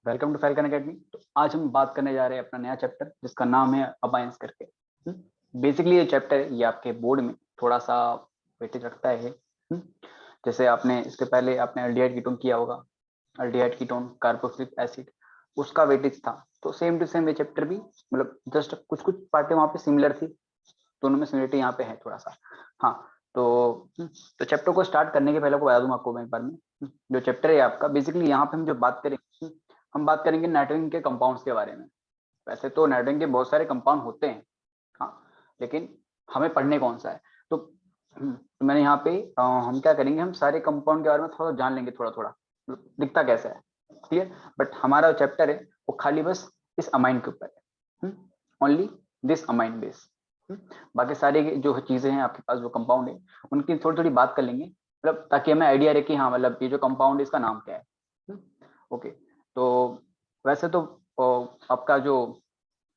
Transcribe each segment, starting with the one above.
Welcome to falcon academy. तो आज हम बात करने जा रहे हैं अपना नया चैप्टर जिसका नाम है अबाइंस करके। बेसिकली ये चैप्टर है, ये आपके बोर्ड में थोड़ा सा वेटेज रखता है। जैसे आपने इसके पहले आपने एल्डिहाइड कीटोन किया होगा, एल्डिहाइड कीटोन कार्बोक्सिलिक एसिड, उसका वेटेज था। तो सेम टू सेम ये चैप्टर भी मतलब जस्ट कुछ कुछ पार्टें वहाँ पे सिमिलर थी, दोनों में सिमिलरिटी यहाँ पे है थोड़ा सा। हाँ, तो चैप्टर को स्टार्ट करने के पहले को बता दूं आपको मैं एक बार में। जो चैप्टर है आपका, बेसिकली यहाँ पे हम जो बात करेंगे, हम बात करेंगे नाइट्रोजन के कंपाउंड्स के बारे में। वैसे तो नाइट्रोजन के बहुत सारे कंपाउंड होते हैं, हाँ, लेकिन हमें पढ़ने कौन सा है। तो मैंने यहाँ पे हम क्या करेंगे, हम सारे कंपाउंड के बारे में थोड़ा जान लेंगे, थोड़ा थोड़ा दिखता कैसा है, क्लियर। बट हमारा चैप्टर है वो खाली बस इस अमाइन के ऊपर है, ओनली दिस अमाइन बेस। बाकी सारी जो चीजें हैं आपके पास, जो कंपाउंड है उनकी थोड़ी थोड़ी बात कर लेंगे, मतलब ताकि हमें आइडिया रहे कि हाँ मतलब ये जो कंपाउंड है इसका नाम क्या है। ओके, तो वैसे तो आपका जो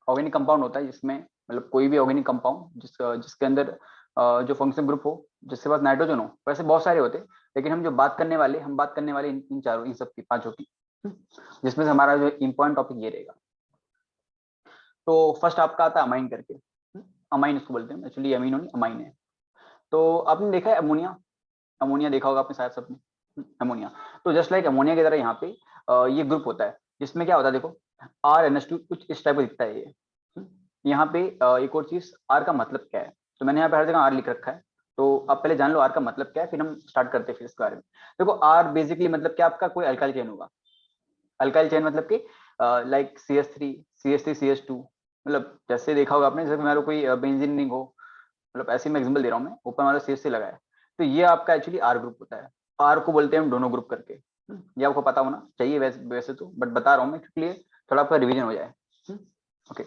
ऑर्गेनिक कंपाउंड होता है, जिसमें मतलब कोई भी ऑर्गेनिक कंपाउंड जिसके अंदर जो फंक्शन ग्रुप हो, जिसके पास नाइट्रोजन हो, वैसे बहुत सारे होते हैं, लेकिन हम जो बात करने वाले इन चारों, इन सब की, पांचों की, जिसमें से हमारा जो इम्पोर्टेंट टॉपिक ये रहेगा। तो फर्स्ट आपका आता है अमाइन करके। अमाइन इसको बोलते हैं, एक्चुअली अमीनो नहीं अमाइन है। तो आपने देखा है अमोनिया, अमोनिया देखा होगा आपने शायद सबने, अमोनिया। तो जस्ट लाइक अमोनिया की तरह यहाँ पे ये ग्रुप होता है, जिसमें क्या होता है, देखो RNH2 कुछ इस टाइप का दिखता है ये। यहाँ पे एक और चीज, आर का मतलब क्या है। तो मैंने यहाँ पे हर जगह आर लिख रखा है, तो आप पहले जान लो आर का मतलब क्या है, फिर हम स्टार्ट करते हैं फिर इसके बारे में। देखो आर बेसिकली मतलब क्या, आपका कोई अल्काइल चेन होगा। अल्काइल चेन मतलब कि लाइक CH3 CH3 CH2, मतलब जैसे देखा होगा आपने, जैसे मान लो कोई बेंजीन रिंग हो, मतलब ऐसे मैं एग्जांपल दे रहा हूँ, मैं ऊपर वाला CH से लगा है, तो ये आपका एक्चुअली आर ग्रुप होता है। आर को बोलते हैं हम दोनों ग्रुप करके। ये आपको पता होना चाहिए वैसे तो, बट बता रहा हूँ मैं क्योंकि थोड़ा आपका रिवीजन हो जाए। ओके,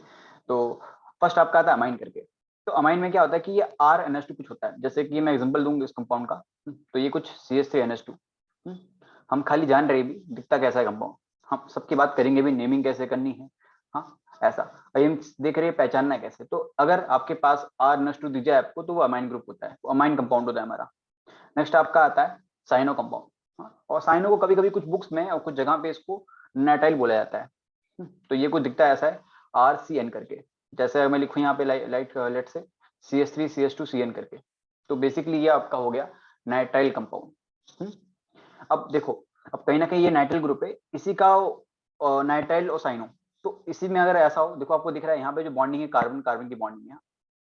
तो फर्स्ट आपका आता है अमाइन करके। तो अमाइन में क्या होता है कि ये RNH2 कुछ होता है, जैसे कि मैं एग्जांपल दूंगा इस कंपाउंड का। तो ये कुछ CH3NH2, हम खाली जान रहे भी दिखता कैसा है कंपाउंड, हम सबकी बात करेंगे भी, नेमिंग कैसे करनी है, हाँ ऐसा। और हम देख रहे हैं पहचानना है कैसे। तो अगर आपके पास RNH2 दिख जाए आपको, तो वो अमाइन ग्रुप होता है, वो अमाइन कंपाउंड होता है हमारा। नेक्स्ट आपका आता है साइनो कंपाउंड। और साइनो को कभी कभी कुछ बुक्स में और कुछ जगह पे इसको नाइट्राइल बोला जाता है। तो ये कुछ दिखता है ऐसा है, RCN करके। जैसे मैं लिखूँ यहाँ पे लाइट लेट से CH3 CH2 CN करके। तो बेसिकली ये आपका हो गया नाइट्राइल कंपाउंड। अब देखो, अब कहीं ना कहीं ये नाइट्राइल ग्रुप है, इसी का नाइट्राइल और साइनो। तो इसी में अगर ऐसा हो, देखो आपको दिख रहा है यहाँ पे जो बॉन्डिंग है, कार्बन कार्बन की बॉन्डिंग है।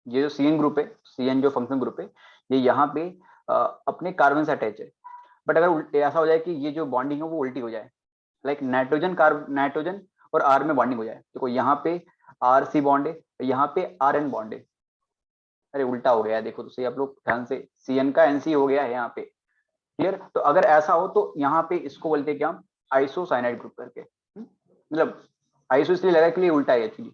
ये जो CN ग्रुप है, CN जो फंक्शन ग्रुप है, ये यहाँ पे अपने कार्बन से अटैच है। बट अगर ऐसा हो जाए कि ये जो बॉन्डिंग है वो उल्टी हो जाए, लाइक नाइट्रोजन और R में बॉन्डिंग हो जाए, देखो यहाँ पे RC बॉन्ड है, यहाँ पे RN बॉन्ड है। अरे उल्टा हो गया है, देखो तो सही आप लोग ध्यान से, CN का NC हो गया है यहाँ पे, क्लियर। तो अगर ऐसा हो तो यहाँ पे इसको बोलते हैं क्या, हम आइसोसाइनाइड ग्रुप करके। मतलब आइसो इसलिए लगा कि ये उल्टा है एक्चुअली।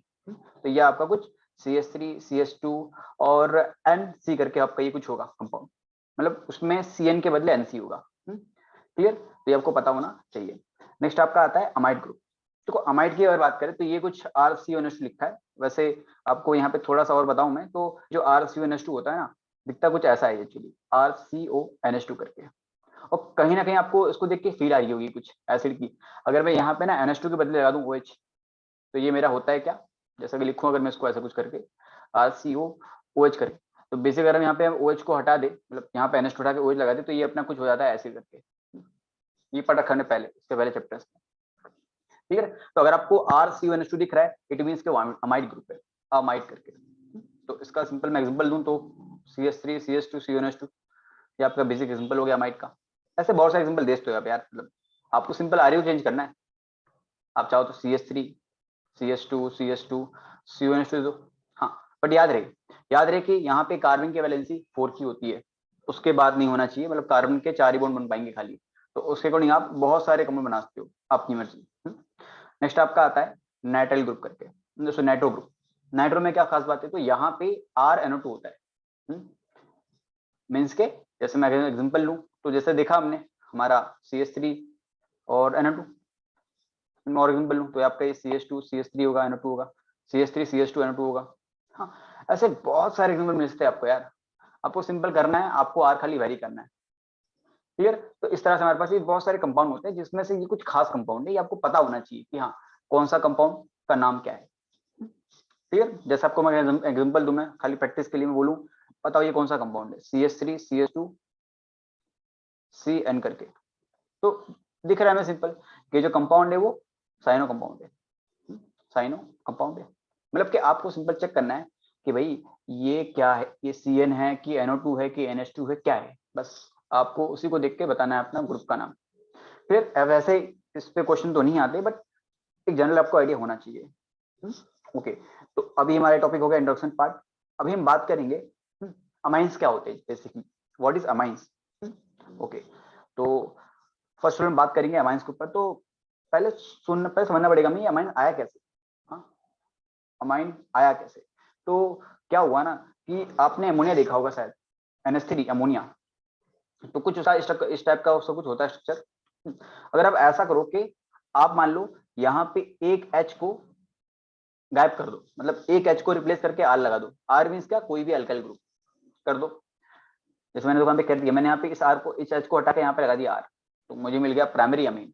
तो ये आपका कुछ CH3 CH2 और NC करके आपका ये कुछ होगा कंपाउंड, मतलब उसमें CN के बदले NC होगा, क्लियर। तो ये आपको पता होना चाहिए। नेक्स्ट आपका आता है अमाइड ग्रुप। देखो अमाइड की अगर बात करें तो ये कुछ RCONH लिखा है। वैसे आपको यहाँ पे थोड़ा सा और बताऊं मैं, तो जो RCONH2 होता है ना, दिखता कुछ ऐसा है एक्चुअली, RCONH2 करके। और कहीं ना कहीं आपको इसको देख के फील आ रही होगी कुछ एसिड की। अगर मैं यहाँ पे ना NH2 के बदले लगा दूं OH, तो ये मेरा होता है क्या, जैसा कि लिखूं अगर मैं इसको ऐसा कुछ करके RCOOH करके, तो बेसिक अगर हम यहाँ पे OH को हटा दे, मतलब यहाँ पे NH2 उठा के OH लगा दे, तो ये अपना कुछ हो जाता है एसिड करके। ये पढ़ रखा हमने पहले, इसके पहले चैप्टर्स में, ठीक है। तो अगर आपको RCONH2 दिख रहा है, इट मीन्स के अमाइड ग्रुप है, अमाइड करके। तो इसका सिंपल मैं एग्जांपल दूं तो CH3 CH2 CONH2, ये आपका बेसिक एग्जांपल हो गया अमाइड का। ऐसे बहुत सारे एग्जांपल दे सकते हो आप यार, मतलब आपको सिंपल आर यू चेंज करना है। आप चाहो तो CH3 CH2 CH2 CONH2 दो, हाँ। बट याद रहे कि यहाँ पे कार्बन की वैलेंसी 4 की होती है, उसके बाद नहीं होना चाहिए, मतलब कार्बन के 4 ही बॉन्ड बन पाएंगे खाली। तो उसके अकॉर्डिंग आप बहुत सारे कंपाउंड बना सकते हो, आपकी मर्जी। नेक्स्ट आपका आता है नाइट्राइल ग्रुप करके, जैसे नाइट्रो ग्रुप। नाइट्रो में क्या खास बात है, तो यहाँ पे RNO2 होता है। मीन्स के जैसे मैं एग्जांपल लूं, तो जैसे देखा हमने हमारा CH3 और NO2, और एग्जांपल लूं तो आपका ये CH2 CH3 होगा, NO2 होगा, CH3 CH2 NO2 होगा। हाँ, ऐसे बहुत सारे एग्जांपल मिल सकते हैं आपको यार। आपको सिंपल करना है, आपको आर खाली वेरी करना है। क्लियर। तो इस तरह से हमारे पास ये बहुत सारे कंपाउंड होते हैं, जिसमें से ये कुछ खास कंपाउंड है, ये आपको पता होना चाहिए कि हाँ कौन सा कंपाउंड का नाम क्या है। क्लियर। जैसे आपको मैं एग्जांपल दूं, मैं खाली प्रैक्टिस के लिए मैं बोलूं, बताओ ये कौन सा कंपाउंड है, CH3 CH2 CN करके। तो दिख रहा है हमें सिंपल कि जो कंपाउंड है वो साइनो कंपाउंड है, साइनो कंपाउंड है। मतलब कि आपको सिंपल चेक करना है कि भाई ये क्या है, ये CN है कि NO2 है कि NH2 है, क्या है, बस आपको उसी को देख के बताना है अपना ग्रुप का नाम। फिर वैसे इस पे क्वेश्चन तो नहीं आते, बट एक जनरल आपको आइडिया होना चाहिए। ओके, तो अभी हमारे टॉपिक हो गया इंट्रोडक्शन पार्ट। अभी हम बात करेंगे अमाइंस क्या होते हैं, basically what is amines. Okay, तो फर्स्ट हम बात करेंगे अमाइंस के ऊपर। तो पहले समझना पड़ेगा हमें अमाइन आया कैसे। हाँ, अमाइन आया कैसे। तो क्या हुआ ना कि आपने अमोनिया देखा होगा शायद, NH3 अमोनिया। तो कुछ इस टाइप का उसका कुछ होता है स्ट्रक्चर। अगर आप ऐसा करो कि आप मान लो यहाँ पे एक H को गायब कर दो, मतलब एक H को रिप्लेस करके R लगा दो। R मीन्स क्या, कोई भी अल्काइल ग्रुप कर दो। जैसे मैंने दुकान पे कर दिया, मैंने यहाँ पे इस R को, इस H को हटा के यहाँ पे लगा दिया R, तो मुझे मिल गया प्राइमरी अमीन।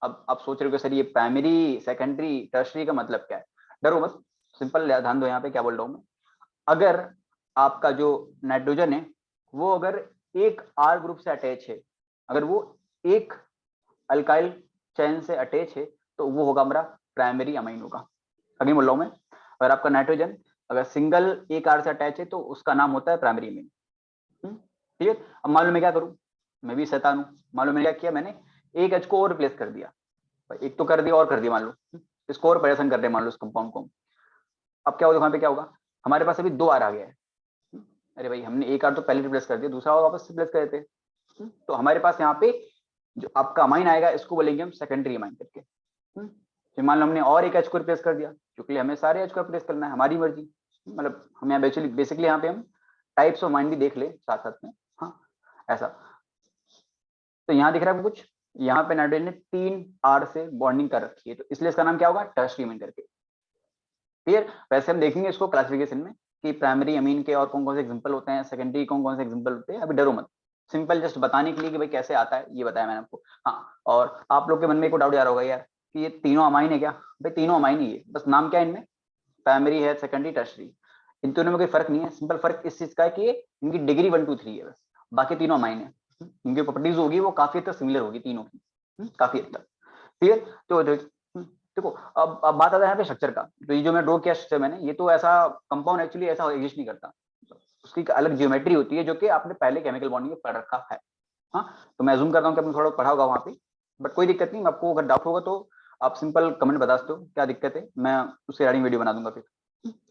अब आप सोच रहे हो कि सर ये प्राइमरी सेकेंडरी टर्शरी का मतलब क्या है। डरो मत, सिंपल ध्यान दो यहाँ पे क्या बोल रहा हूँ मैं। अगर आपका जो नाइट्रोजन है वो अगर एक R ग्रुप से अटैच है, अगर वो एक अल्काइल चैन से अटैच है, तो वो होगा हमारा प्राइमरी अमीन होगा। अगेन बोल रहा हूँ मैं, अगर आपका नाइट्रोजन अगर सिंगल एक R से अटैच है तो उसका नाम होता है प्राइमरी अमीन। ठीक है। अब मान लो मैं क्या करूं, मैं भी शैतान हूं। मान लो मैंने क्या किया, मैंने एक H को और रिप्लेस कर दिया, एक तो कर दिया और कर दिया, मान लो इसको और परेशान कर रहे हैं, मान लो इस कंपाउंड को। अब क्या होगा, वहां पे क्या होगा, हमारे पास अभी दो R आ गया है। अरे भाई हमने एक R तो पहले रिप्लेस कर दिया, दूसरा और वापस रिप्लेस कर देते। तो हमारे पास यहाँ पे जो आपका अमाइन आएगा इसको बोलेंगे हम सेकेंडरी अमाइन करके। फिर मान लो हमने और एक H को रिप्लेस कर दिया, क्योंकि हमें सारे H को रिप्लेस करना है, हमारी मर्जी। मतलब हम यहाँ बेसिकली यहाँ पे हम टाइप्स ऑफ अमाइन भी देख ले साथ साथ में। हाँ, ऐसा। तो यहाँ दिख रहा है आपको कुछ, यहाँ पे नाइट्रोजन ने 3 R से बॉन्डिंग कर रखी है, तो इसलिए इसका नाम क्या होगा, टर्शरी अमीन करके। क्लियर। वैसे हम देखेंगे इसको क्लासिफिकेशन में कि प्राइमरी अमीन के और कौन कौन से एग्जांपल होते हैं, सेकेंडरी कौन कौन से एग्जांपल होते हैं। अभी डरो मत, सिंपल जस्ट बताने के लिए कि भाई कैसे आता है ये बताया मैंने आपको। हाँ, और आप लोग के मन में एक डाउट आ रहा होगा यार कि ये तीनों अमाइन है क्या। भाई तीनों अमाइन ही है, बस नाम क्या है इनमें, प्राइमरी है, सेकेंडरी, टर्शरी। इन तीनों में कोई फर्क नहीं है। सिंपल फर्क इस चीज का है कि इनकी डिग्री 1 2 3 है बस, बाकी तीनों अमाइन है। इनकी प्रॉपर्टीज होगी वो काफी हद तक सिमिलर होगी तीनों की, काफी हद तक। क्लियर। तो देखो, अब बात आता है यहाँ पे स्ट्रक्चर का। तो ये जो मैं ड्रॉ किया स्ट्रक्चर मैंने, ये तो ऐसा कंपाउंड एक्चुअली ऐसा एग्जिस्ट नहीं करता, उसकी एक अलग ज्योमेट्री होती है जो कि आपने पहले केमिकल बॉन्डिंग में पढ़ रखा है। हाँ, तो मैं जूम करता हूँ कि आपने थोड़ा पढ़ा होगा वहाँ पे, बट कोई दिक्कत नहीं। आपको अगर डाउट होगा तो आप सिंपल कमेंट बता सकते हो क्या दिक्कत है, मैं उससे रिगार्डिंग वीडियो बना दूंगा फिर।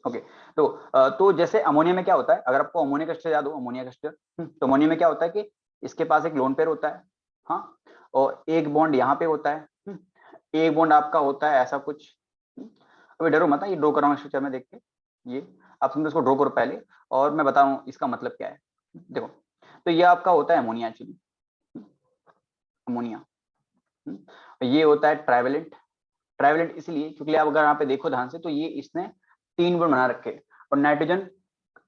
ओके, तो जैसे अमोनिया में क्या होता है, अगर आपको अमोनिया का स्ट्रक्चर याद हो, अमोनिया का स्ट्रक्चर, तो अमोनिया में क्या होता है कि इसके पास एक लोन पेयर होता है। हाँ, और एक बॉन्ड यहाँ पे होता है, एक बॉन्ड आपका होता है ऐसा कुछ। अभी डरो मत, ये ड्रॉ कर रहा हूँ स्ट्रक्चर में देख के, ये आप सिंपल इसको ड्रॉ करो पहले, और मैं बता रहा हूँ इसका मतलब क्या है। देखो, तो ये आपका होता है अमोनिया एक्चुअली, अमोनिया। ये होता है ट्राइवेलेंट। ट्राइवेलेंट इसलिए क्योंकि आप अगर यहाँ पे देखो ध्यान से, तो ये इसने 3 बॉन्ड बना रखे, और नाइट्रोजन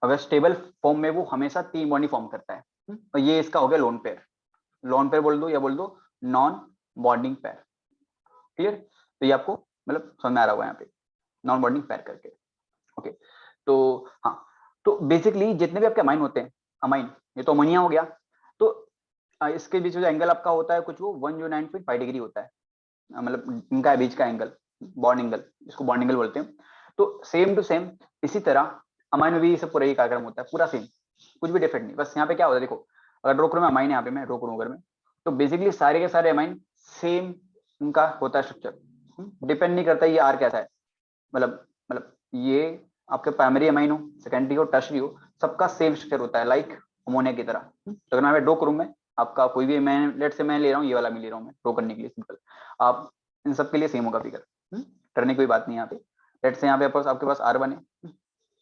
अगर स्टेबल फॉर्म में वो हमेशा 3 बॉन्ड ही फॉर्म करता है। और ये इसका हो गया लोन पेयर। लोन पेयर बोल दो या बोल दो नॉन बॉन्डिंग पेयर। क्लियर। तो ये आपको मतलब समझ में आ रहा होगा यहाँ पे, नॉन बॉन्डिंग पेयर करके। ओके, तो हाँ, तो बेसिकली जितने भी आपके अमाइन होते हैं, अमाइन, ये तो अमोनिया हो गया, तो इसके बीच में जो एंगल आपका होता है कुछ वो 109.5 डिग्री होता है, मतलब इनका बीच का एंगल, बॉन्ड एंगल, इसको बॉन्ड एंगल बोलते हैं। तो सेम टू सेम इसी तरह अमाइन में भी सब पूरा ही कार्यक्रम होता है, पूरा सेम, कुछ भी डिफरेंट नहीं। बस यहाँ पे क्या होता है, देखो अगर ड्रॉ करूँ मैं अमाइन, यहाँ पे मैं ड्रॉ करूँ अगर मैं, तो बेसिकली सारे के सारे अमाइन सेम उनका होता है स्ट्रक्चर, डिपेंड नहीं करता ये आर कैसा है। मतलब ये आपके प्राइमरी अमाइन हो, सेकेंडरी हो, टर्शरी हो, सबका सेम स्ट्रक्चर होता है, लाइक अमोनिया की तरह। तो अगर मैं ड्रॉ करूँ मैं आपका कोई भी, मैं लेट से मैं ले रहा हूँ, ये वाला मैं ले रहा हूँ मैं ड्रॉ करने के लिए सिंपल, आप इन सब के लिए सेम होगा फिगर, करने की कोई बात नहीं यहाँ पे। लेट से यहाँ पे आपके पास R1 है,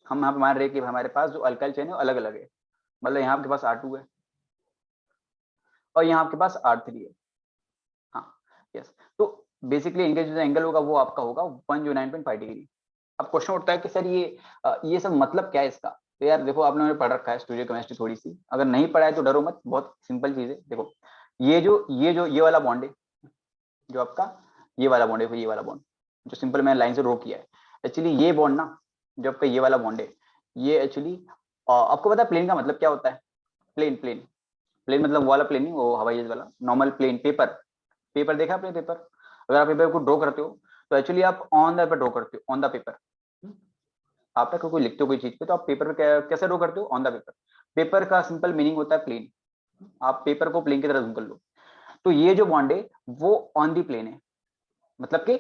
हम यहाँ पे मान रहे हैं कि हमारे पास जो अल्काइल चेन है अलग अलग है, मतलब यहाँ आपके पास R2 है और यहाँ आपके पास R3 है। हाँ, यस। तो बेसिकली इनका जो एंगल होगा वो आपका होगा 109.5 डिग्री। अब क्वेश्चन उठता है कि सर ये सब मतलब क्या है इसका। तो यार देखो, आपने पढ़ रखा है स्टूडियो केमिस्ट्री थोड़ी सी, अगर नहीं पढ़ा है तो डरो मत, बहुत सिंपल चीज है। देखो ये वाला बॉन्ड है, जो आपका ये वाला बॉन्ड है, ये वाला बॉन्ड जो सिंपल मैंने लाइन से ड्रॉ किया है, एक्चुअली ये बॉन्ड ना, जो आपका ये वाला बॉन्ड है, ये एक्चुअली आपको पता है प्लेन का मतलब क्या होता है? प्लेन प्लेन प्लेन मतलब वो वाला प्लेन नहीं, वो हवाई जहाज वाला नॉर्मल प्लेन। पेपर पेपर देखा आपने? पेपर, अगर आप पेपर को ड्रॉ करते हो तो एक्चुअली आप ऑन द पेपर ड्रॉ करते हो, ऑन द पेपर। आप ना कोई लिखते हो कोई चीज पे तो आप पेपर पे कैसे ड्रॉ करते हो? On the paper. पेपर का सिंपल मीनिंग होता है प्लेन। आप पेपर को प्लेन की तरह जूम कर लो, तो ये जो बॉन्ड है वो ऑन दी प्लेन है, मतलब कि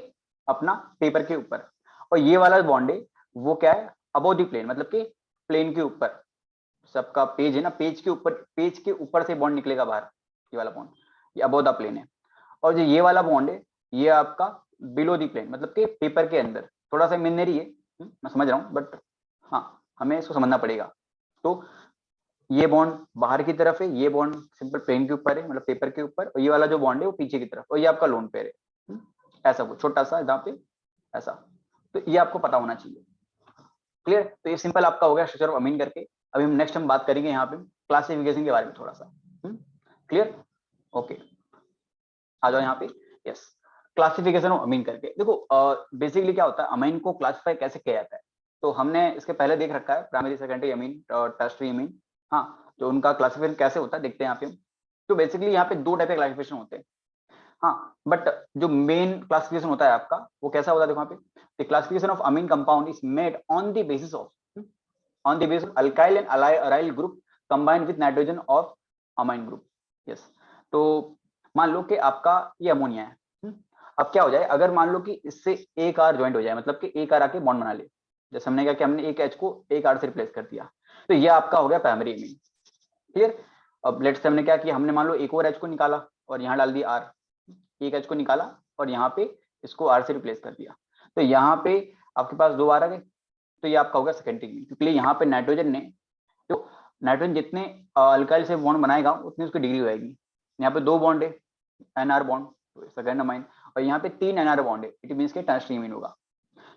अपना पेपर के ऊपर। और ये वाला बॉन्ड है वो क्या है? अबोव दी प्लेन, मतलब कि प्लेन के ऊपर। सबका पेज है ना, पेज के ऊपर से बॉन्ड निकलेगा बाहर, ये वाला बॉन्ड, ये अबोव द प्लेन है। और जो ये वाला बॉन्ड है ये आपका बिलो दी प्लेन, मतलब कि पेपर के अंदर। थोड़ा सा मिनरी है, मैं समझ रहा हूँ, बट हाँ हमें इसको समझना पड़ेगा। तो ये बॉन्ड बाहर की तरफ है, ये बॉन्ड सिंपल प्लेन के ऊपर है, मतलब पेपर के ऊपर, और ये वाला जो बॉन्ड है वो पीछे की तरफ, और ये आपका लोन पेयर है। ऐसा कुछ छोटा सा जहाँ पे ऐसा, तो ये आपको पता होना चाहिए। क्लियर? तो ये सिंपल आपका हो गया स्ट्रक्चर ऑफ अमीन करके। अभी हम नेक्स्ट हम बात करेंगे यहाँ पे क्लासिफिकेशन के बारे में थोड़ा सा। क्लियर? ओके, आ जाओ यहाँ पे। यस, क्लासिफिकेशन ऑफ अमीन करके। देखो बेसिकली क्या होता है, अमीन को क्लासिफाई कैसे किया जाता है, तो हमने इसके पहले देख रखा है प्राइमरी सेकेंडरी अमीन और टर्शरी अमीन। हाँ, तो उनका क्लासिफिकेशन कैसे होता है देखते हैं यहाँ पे। तो बेसिकली यहाँ पे दो टाइप के क्लासिफिकेशन होते हैं। हाँ, बट जो मेन क्लासिफिकेशन होता है आपका वो कैसा होता है, देखो यहाँ पे, the classification of amine compound is made on the basis of alkyl and aryl group combined with nitrogen of amine group. Yes, तो मान लो कि आपका ये अमोनिया है। अब क्या हो जाए, अगर मान लो कि इससे एक आर ज्वाइंट हो जाए, मतलब कि एक आर आके बॉन्ड बना ले, जैसे हमने क्या कि हमने एक एच को एक आर से रिप्लेस कर दिया, तो ये आपका हो गया प्राइमरी अमीन। क्लियर? अब लेट्स से हमने क्या किया, हमने मान लो एक और एच को निकाला और यहाँ डाल दिया आर, एक एच को निकाला और यहाँ पे इसको आर से रिप्लेस कर दिया, तो यहाँ पे आपके पास दो आर आ गए, तो ये आपका होगा सेकेंडरी अमीन। क्योंकि यहाँ पे नाइट्रोजन ने, तो नाइट्रोजन जितने अल्काइल से बॉन्ड बनाएगा उतनी उसकी डिग्री होगी। यहाँ पे दो बॉन्ड है, एनआर बॉन्ड, तो सेकंड अमाइन, और यहाँ पे तीन एनआर बॉन्ड है, इट मींस के टर्शरी अमीन होगा।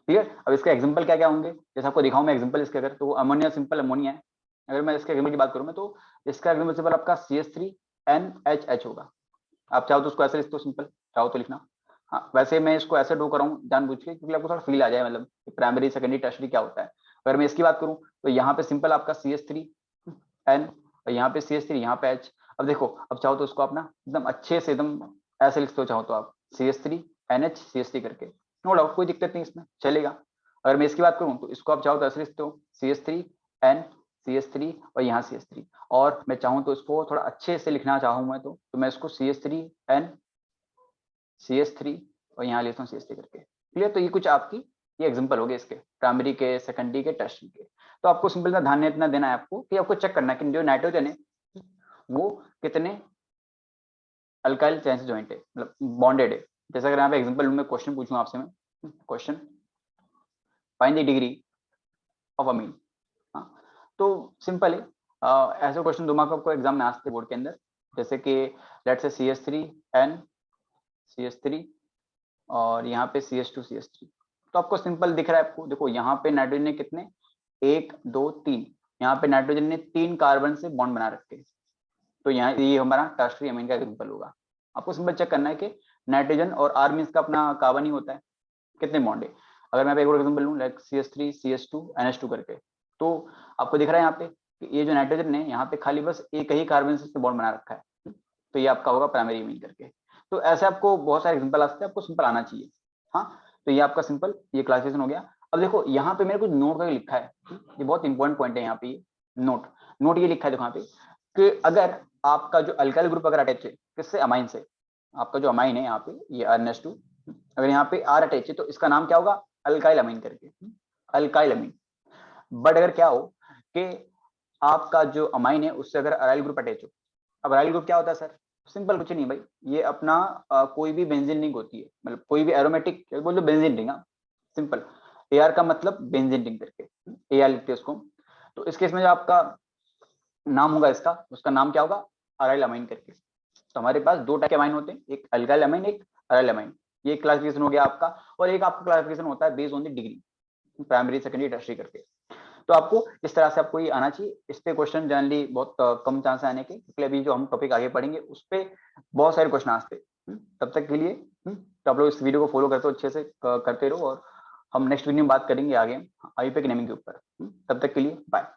ठीक है? अब इसका एग्जांपल क्या क्या होंगे, जैसे आपको दिखाऊं मैं एग्जांपल इसके, अगर तो अमोनिया सिंपल अमोनिया है। अगर मैं इसके एग्जांपल की बात करूं मैं, तो इसका एग्जांपल सिंपल आपका CH3NHH होगा। आप चाहो तो उसको ऐसे लिख दो, सिंपल चाहो तो लिखना। हाँ, वैसे मैं इसको ऐसे ड्रॉ कर रहा हूँ जानबूझ के, क्योंकि आपको थोड़ा फील आ जाए, मतलब प्राइमरी सेकेंडरी टर्शरी क्या होता है। अगर मैं इसकी बात करूँ तो यहाँ पे सिंपल आपका CH3N और यहाँ पे CH3, यहाँ पे H। अब देखो, अब चाहो तो उसको आप ना एकदम अच्छे से एकदम ऐसे लिख दो, चाहो तो आप CH3NH CH3 करके, नो डाउट कोई दिक्कत नहीं इसमें, चलेगा। अगर मैं इसकी बात करूँ तो इसको आप चाहो तो ऐसे लिखते हो CH3N CH3 और यहाँ CH3। और मैं चाहूँ तो इसको थोड़ा अच्छे से लिखना चाहूँ मैं तो मैं इसको CH3N CH3 और यहाँ लेता हूँ CH3 करके। क्लियर? तो ये कुछ आपकी ये एग्जांपल हो गए इसके प्राइमरी के, सेकेंडरी के, टर्शरी के। तो आपको सिंपल सा ध्यान इतना देना है आपको कि आपको चेक करना है कि जो नाइट्रोजन है वो कितने अल्काइल चेन से ज्वाइंट है, मतलब बॉन्डेड है। जैसे अगर यहाँ पे एग्जांपल में क्वेश्चन पूछूं आपसे मैं, question find the degree of amine. हाँ, तो सिंपल है, ऐसे क्वेश्चन दिमाग आपको एग्जाम में आते बोर्ड के अंदर, जैसे कि लेट्स से CH3N CH3 और यहाँ पे CH2 CH3। तो आपको सिंपल दिख रहा है आपको, देखो यहाँ पे नाइट्रोजन ने कितने, एक दो तीन, यहाँ पे नाइट्रोजन ने तीन कार्बन से बॉन्ड बना रखे, तो यहाँ ये हमारा टर्शरी अमीन का एग्जांपल होगा। आपको सिंपल चेक करना है कि नाइट्रोजन और आर मीन्स का अपना कार्बन ही होता है, कितने बॉन्ड है। अगर मैं एक और एग्जांपल लूँ लाइक CH3 CH2 NH2 करके, तो आपको दिख रहा है यहाँ पे कि ये जो नाइट्रोजन ने यहाँ पे खाली बस एक ही कार्बन से बॉन्ड बना रखा है, तो ये आपका होगा प्राइमरी अमीन करके। तो ऐसे आपको बहुत सारे एग्जांपल आते हैं, आपको सिंपल आना चाहिए। हाँ, तो ये आपका सिंपल ये क्लासिफिकेशन हो गया। अब देखो यहाँ पे मैंने कुछ नोट करके लिखा है, ये बहुत इंपॉर्टेंट पॉइंट है यहाँ पे। नोट नोट ये लिखा है देखो यहाँ पे कि अगर आपका जो अल्काइल ग्रुप अगर अटैच है किससे, अमाइन से, आपका जो अमाइन है यहाँ पे ये NH2, अगर यहाँ पे R अटैच है तो इसका नाम क्या होगा, अल्काइल अमीन करके, अल्काइल अमीन। बट अगर क्या हो कि आपका जो अमाइन है उससे अगर अराइल ग्रुप अटैच हो, अब अराइल ग्रुप क्या होता है सर, सिंपल कुछ नहीं भाई, ये अपना कोई भी बेंजीन रिंग होती है, मतलब कोई भी एरोमेटिक बोलो बेंजीन रिंग। सिंपल AR का मतलब बेंजीन रिंग करके AR लिखते हैं उसको। तो इस केस में जो आपका नाम होगा इसका, उसका नाम क्या होगा, अराइल अमाइन करके। तो हमारे पास दो टाइप के अमाइन होते हैं, एक अल्काइल अमाइन, एक अराइल अमाइन। ये क्लासिफिकेशन हो गया आपका। और एक आपका क्लासिफिकेशन होता है based on the degree, primary secondary tertiary करके। तो आपको इस तरह से आपको ये आना चाहिए। इस पे क्वेश्चन जनरली बहुत कम चांस है आने के, क्योंकि अभी जो हम टॉपिक आगे पढ़ेंगे उस पे बहुत सारे क्वेश्चन आते हैं। तब तक के लिए तो आप लोग इस वीडियो को फॉलो करते हो, अच्छे से करते रहो, और हम नेक्स्ट वीडियो में बात करेंगे आगे आईपीए के नेमिंग के ऊपर। तब तक के लिए बाय।